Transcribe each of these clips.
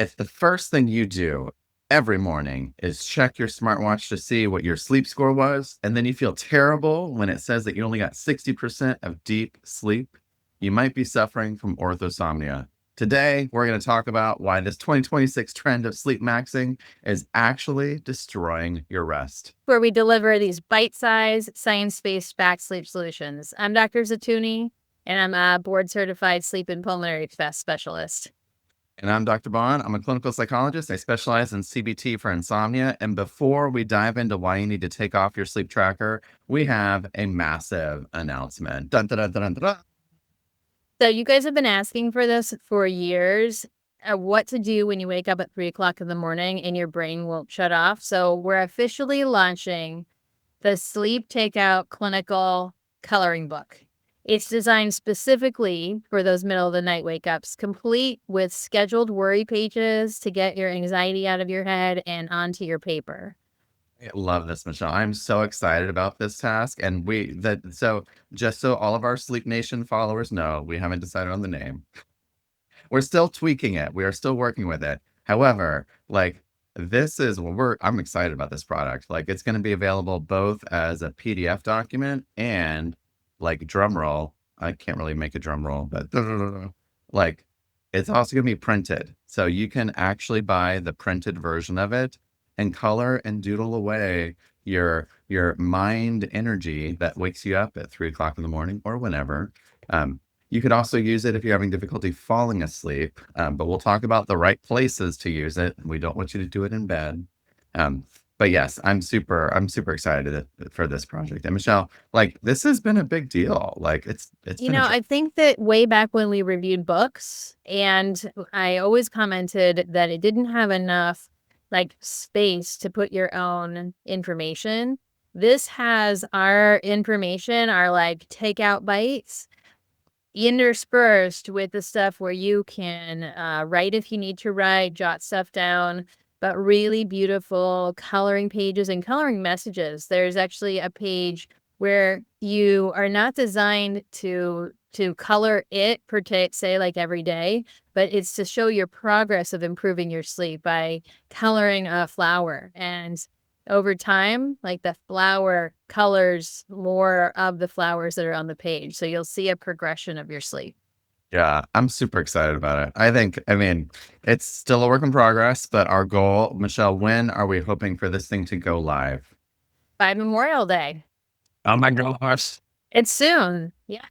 if the first thing you do every morning is check your smartwatch to see what your sleep score was, and then you feel terrible when it says that you only got 60% of deep sleep, you might be suffering from orthosomnia. Today, we're going to talk about why this 2026 trend of sleep maxing is actually destroying your rest. Where we deliver these bite-sized, science-based back sleep solutions. I'm Dr. Zetoony, and I'm a board-certified sleep and pulmonary specialist. And I'm Dr. Baughn. I'm a clinical psychologist. I specialize in CBT for insomnia. And before we dive into why you need to take off your sleep tracker, we have a massive announcement. Dun, dun, dun, dun, dun, dun. So you guys have been asking for this for years, what to do when you wake up at 3 o'clock in the morning and your brain won't shut off. So we're officially launching the Sleep Takeout Clinical Coloring Book. It's designed specifically for those middle of the night wake ups, complete with scheduled worry pages to get your anxiety out of your head and onto your paper. I love this, Michelle. I'm so excited about this task. And so just so all of our Sleep Nation followers know, we haven't decided on the name. We're still tweaking it. We are still working with it. However, like this is what I'm excited about this product. Like it's going to be available both as a PDF document and like drum roll. I can't really make a drum roll, but like it's also going to be printed. So you can actually buy the printed version of it and color and doodle away your mind energy that wakes you up at 3 o'clock in the morning or whenever. You could also use it if you're having difficulty falling asleep, but we'll talk about the right places to use it. We don't want you to do it in bed. But yes, I'm super excited for this project. And Michelle, like this has been a big deal. Like it's been I think that way back when we reviewed books, and I always commented that it didn't have enough like space to put your own information. This has our information, our like takeout bites interspersed with the stuff where you can write if you need to write, jot stuff down, but really beautiful coloring pages and coloring messages. There's actually a page where you are not designed to color it per say like every day, but it's to show your progress of improving your sleep by coloring a flower. And over time, like the flower colors more of the flowers that are on the page. So you'll see a progression of your sleep. Yeah, I'm super excited about it. I mean, it's still a work in progress, but our goal, Michelle, when are we hoping for this thing to go live? By Memorial Day. Oh my gosh. It's soon. Yeah.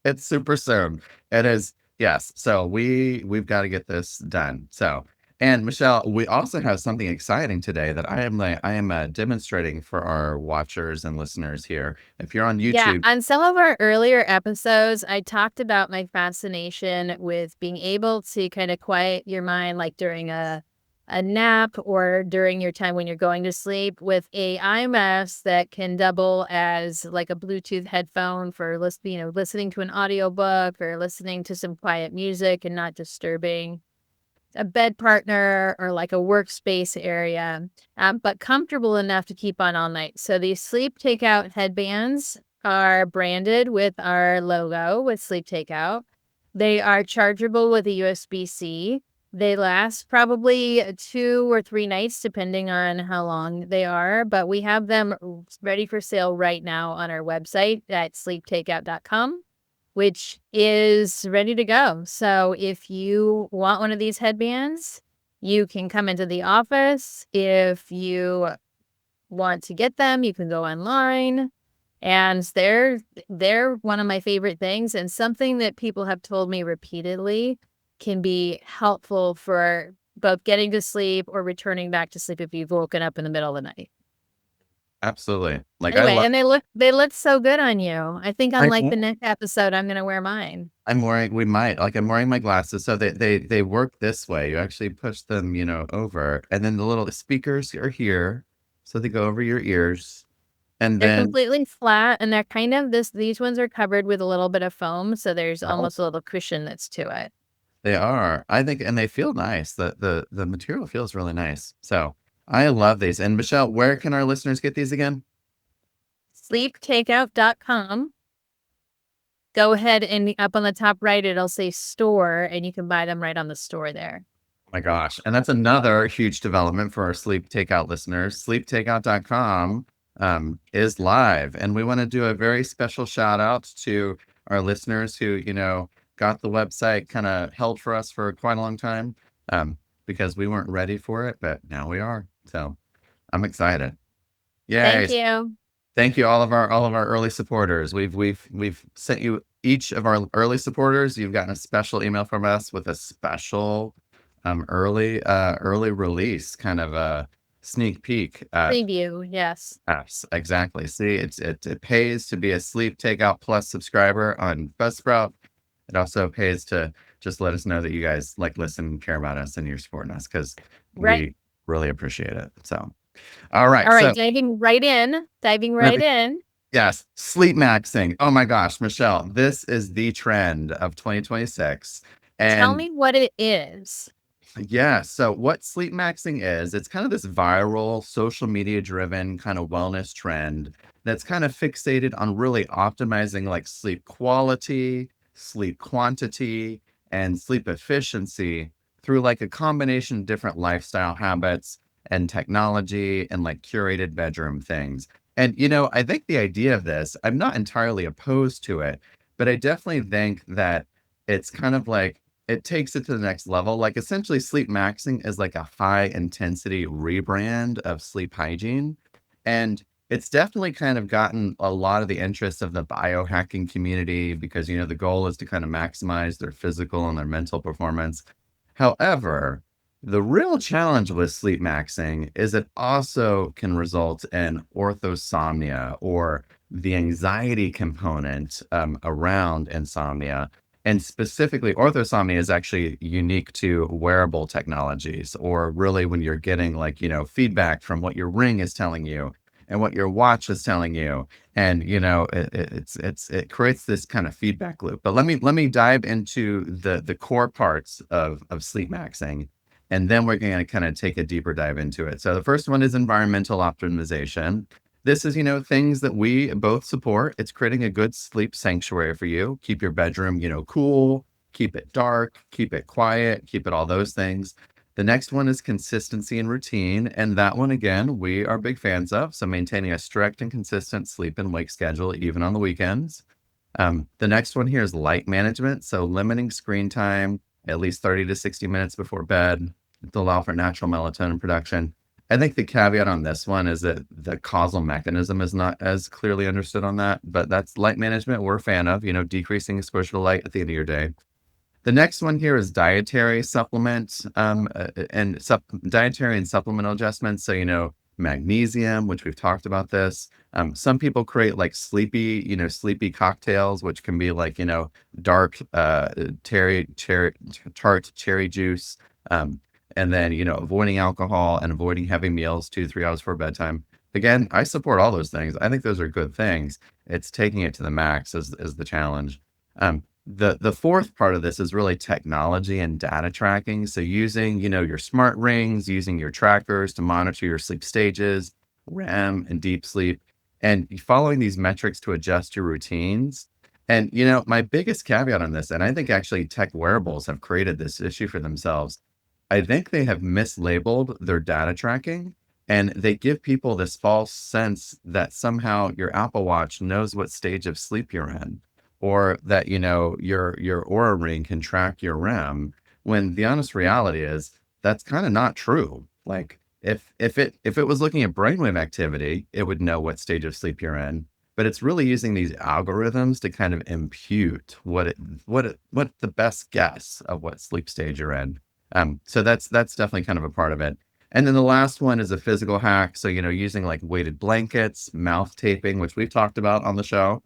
It's super soon. It is, yes. So we've got to get this done. So, and Michelle, we also have something exciting today that I am demonstrating for our watchers and listeners here. If you're on Yeah. YouTube, On some of our earlier episodes, I talked about my fascination with being able to kind of quiet your mind, like during a nap or during your time when you're going to sleep with a eye mask that can double as like a Bluetooth headphone for listening to an audiobook or listening to some quiet music and not disturbing a bed partner or like a workspace area, but comfortable enough to keep on all night. So these sleep takeout headbands are branded with our logo with Sleep Takeout. They are chargeable with a USB-C. They last probably 2 or 3 nights, depending on how long they are, but we have them ready for sale right now on our website at sleeptakeout.com, which is ready to go. So if you want one of these headbands, you can come into the office. If you want to get them, you can go online. And they're one of my favorite things, and something that people have told me repeatedly can be helpful for both getting to sleep or returning back to sleep if you've woken up in the middle of the night. absolutely. Like I Anyway, love. and they look so good on you. I think on like the next episode, I'm gonna wear mine. I'm wearing, we might, like I'm wearing my glasses. So they work this way. You actually push them, over, and then the little speakers are here. So they go over your ears. And They're then, completely flat, and they're kind of these ones are covered with a little bit of foam, so there's oh, almost a little cushion that's to it. they are, I think, and they feel nice. The material feels really nice. So I love these. And Michelle, where can our listeners get these again? SleepTakeout.com. Go ahead and up on the top right, it'll say store, and you can buy them right on the store there. My gosh. And that's another huge development for our Sleep Takeout listeners. SleepTakeout.com is live. And we want to do a very special shout out to our listeners who, got the website kind of held for us for quite a long time because we weren't ready for it, but now we are. So I'm excited. Yay. Thank you. Thank you, all of our early supporters. We've sent you each of our early supporters. You've gotten a special email from us with a special early release kind of a sneak peek at Preview, yes. us. Exactly. See, it pays to be a Sleep Takeout Plus subscriber on Buzzsprout. It also pays to just let us know that you guys like listen and care about us and you're supporting us because Right. we really appreciate it. So, all right. All right, So diving right in. Diving right in. yes, Sleepmaxxing. Oh my gosh, Michelle, this is the trend of 2026. Tell And me what it is. yeah, so what Sleepmaxxing is, it's kind of this viral, social media driven kind of wellness trend that's kind of fixated on really optimizing like sleep quality, sleep quantity, and sleep efficiency through like a combination of different lifestyle habits and technology and like curated bedroom things. And, I think the idea of this, I'm not entirely opposed to it, but I definitely think that it's kind of like, it takes it to the next level. Like essentially, Sleepmaxxing is like a high intensity rebrand of sleep hygiene. And it's definitely kind of gotten a lot of the interest of the biohacking community because, the goal is to kind of maximize their physical and their mental performance. However, the real challenge with Sleepmaxxing is it also can result in orthosomnia or the anxiety component around insomnia. And specifically, orthosomnia is actually unique to wearable technologies, or really when you're getting like, feedback from what your ring is telling you and what your watch is telling you. And, it creates this kind of feedback loop. But let me dive into the core parts of sleep maxing. And then we're going to kind of take a deeper dive into it. So the first one is environmental optimization. This is, things that we both support. It's creating a good sleep sanctuary for you. Keep your bedroom, cool, keep it dark, keep it quiet, keep it all those things. The next one is consistency and routine. And that one, again, we are big fans of. So maintaining a strict and consistent sleep and wake schedule, even on the weekends. The next one here is light management. So limiting screen time at least 30 to 60 minutes before bed to allow for natural melatonin production. I think the caveat on this one is that the causal mechanism is not as clearly understood on that, but that's light management we're a fan of, decreasing exposure to light at the end of your day. The next one here is dietary supplements and dietary and supplemental adjustments. So, magnesium, which we've talked about this. Some people create like sleepy cocktails, which can be like, dark tart cherry juice. And then, avoiding alcohol and avoiding heavy meals 2 to 3 hours before bedtime. Again, I support all those things. I think those are good things. It's taking it to the max is the challenge. The fourth part of this is really technology and data tracking. So using, your smart rings, using your trackers to monitor your sleep stages, REM and deep sleep, and following these metrics to adjust your routines. And, my biggest caveat on this, and I think actually tech wearables have created this issue for themselves. I think they have mislabeled their data tracking and they give people this false sense that somehow your Apple Watch knows what stage of sleep you're in or that your Aura ring can track your REM when the honest reality is that's kind of not true. Like if it was looking at brainwave activity, it would know what stage of sleep you're in. But it's really using these algorithms to kind of impute what the best guess of what sleep stage you're in. So that's definitely kind of a part of it. And then the last one is a physical hack. So, using like weighted blankets, mouth taping, which we've talked about on the show,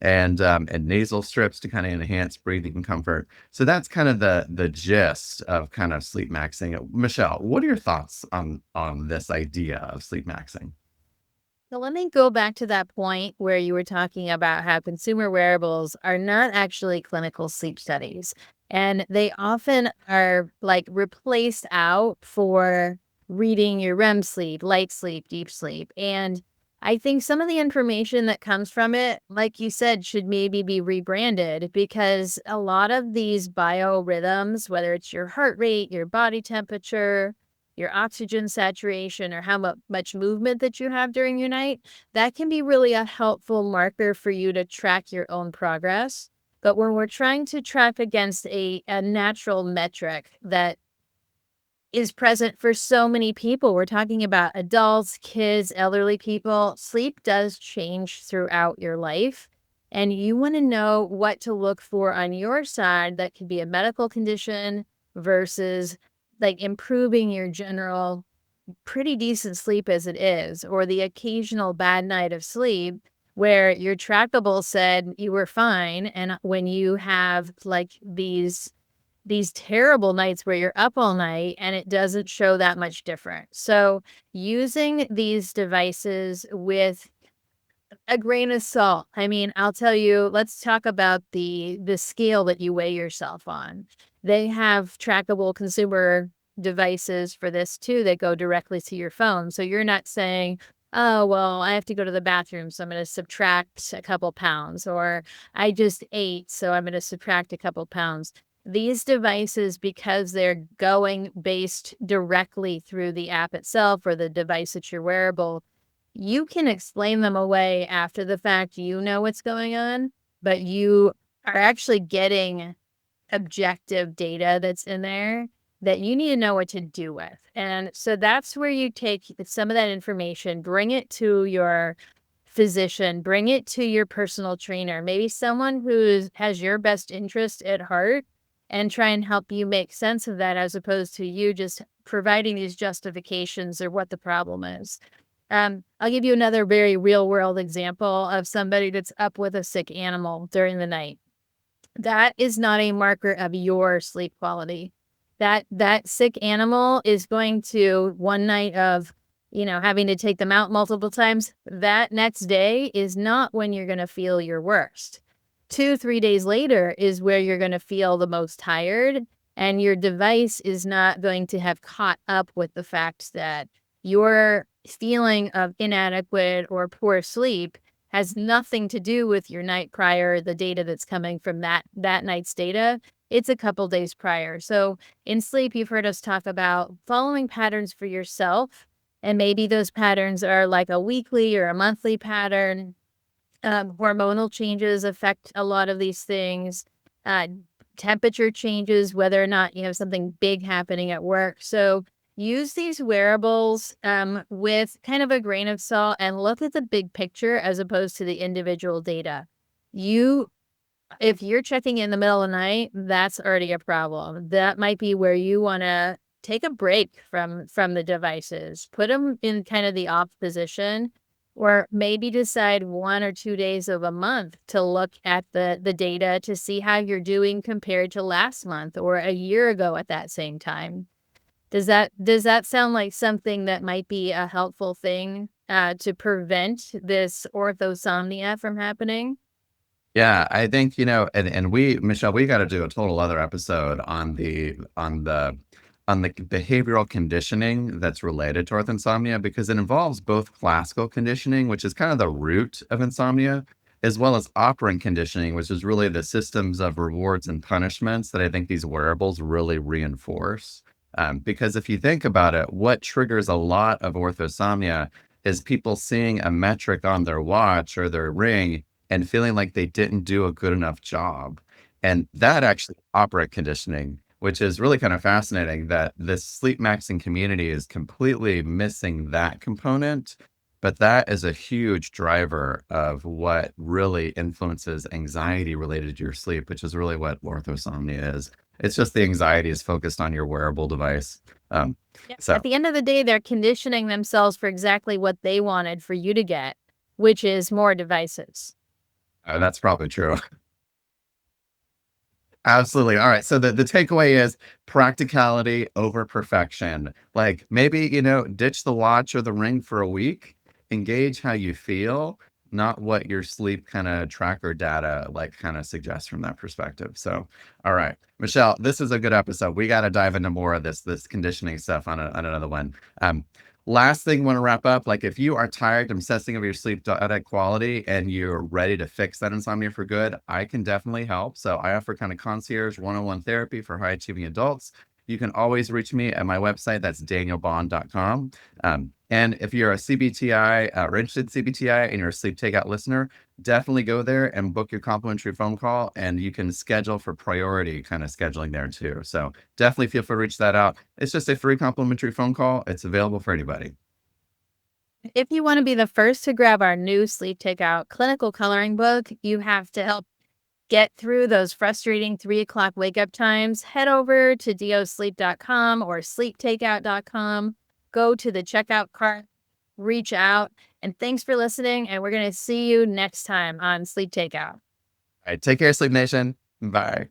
and nasal strips to kind of enhance breathing and comfort. So that's kind of the gist of kind of sleep maxing. Michelle, what are your thoughts on this idea of sleep maxing? So let me go back to that point where you were talking about how consumer wearables are not actually clinical sleep studies. And they often are like replaced out for reading your REM sleep, light sleep, deep sleep. And I think some of the information that comes from it, like you said, should maybe be rebranded, because a lot of these biorhythms, whether it's your heart rate, your body temperature, your oxygen saturation, or how much movement that you have during your night, that can be really a helpful marker for you to track your own progress. But when we're trying to track against a natural metric that is present for so many people. We're talking about adults, kids, elderly people. Sleep does change throughout your life, and you want to know what to look for on your side that could be a medical condition versus like improving your general pretty decent sleep as it is, or the occasional bad night of sleep where your trackable said you were fine. And when you have like these terrible nights where you're up all night and it doesn't show that much different. So using these devices with a grain of salt. I mean, I'll tell you, let's talk about the scale that you weigh yourself on. They have trackable consumer devices for this too that go directly to your phone. So you're not saying, "Oh, well, I have to go to the bathroom, so I'm going to subtract a couple pounds," or "I just ate, so I'm going to subtract a couple pounds." These devices, because they're going based directly through the app itself or the device that you're wearable, you can explain them away after the fact. You know what's going on, but you are actually getting objective data that's in there that you need to know what to do with. And so that's where you take some of that information, bring it to your physician, bring it to your personal trainer, maybe someone who has your best interest at heart, and try and help you make sense of that, as opposed to you just providing these justifications or what the problem is. I'll give you another very real world example of somebody that's up with a sick animal during the night. That is not a marker of your sleep quality. That sick animal is going to one night of, having to take them out multiple times. That next day is not when you're going to feel your worst. 2-3 days later is where you're going to feel the most tired, and your device is not going to have caught up with the fact that your feeling of inadequate or poor sleep has nothing to do with your night prior, the data that's coming from that night's data. It's a couple days prior. So in sleep, you've heard us talk about following patterns for yourself, and maybe those patterns are like a weekly or a monthly pattern. Hormonal changes affect a lot of these things. Uh, Temperature changes, whether or not you have something big happening at work. So use these wearables with kind of a grain of salt and look at the big picture as opposed to the individual data. If you're checking in the middle of the night, that's already a problem. That might be where you want to take a break from the devices, put them in kind of the off position, or maybe decide 1 or 2 days of a month to look at the data to see how you're doing compared to last month or a year ago at that same time. Does that sound like something that might be a helpful thing to prevent this orthosomnia from happening? Yeah, I think, and Michelle, we got to do a total other episode on the behavioral conditioning that's related to orthosomnia, because it involves both classical conditioning, which is kind of the root of insomnia, as well as operant conditioning, which is really the systems of rewards and punishments that I think these wearables really reinforce. Because if you think about it, what triggers a lot of orthosomnia is people seeing a metric on their watch or their ring and feeling like they didn't do a good enough job. And that actually operant conditioning, which is really kind of fascinating that this Sleepmaxxing community is completely missing that component. But that is a huge driver of what really influences anxiety related to your sleep, which is really what orthosomnia is. It's just the anxiety is focused on your wearable device. Um, Yeah. At so the end of the day, they're conditioning themselves for exactly what they wanted for you to get, which is more devices. that's probably true. Absolutely. All right. So the takeaway is practicality over perfection. Like maybe, ditch the watch or the ring for a week, engage how you feel, not what your sleep kind of tracker data like kind of suggests from that perspective. So, all right, Michelle, this is a good episode. We got to dive into more of this conditioning stuff on another one. Last thing, want to wrap up. Like, if you are tired and obsessing over your sleep quality and you're ready to fix that insomnia for good, I can definitely help. So I offer kind of concierge one-on-one therapy for high achieving adults. You can always reach me at my website. That's danielbaughn.com. And if you're a CBTI or interested in CBTI and you're a Sleep Takeout listener, definitely go there and book your complimentary phone call, and you can schedule for priority kind of scheduling there too. So definitely feel free to reach that out. It's just a free complimentary phone call. It's available for anybody. If you want to be the first to grab our new Sleep Takeout clinical coloring book, you have to help get through those frustrating 3 o'clock wake up times. Head over to dosleep.com or sleeptakeout.com. Go to the checkout cart, reach out, and thanks for listening. And we're going to see you next time on Sleep Takeout. All right. Take care, Sleep Nation. Bye.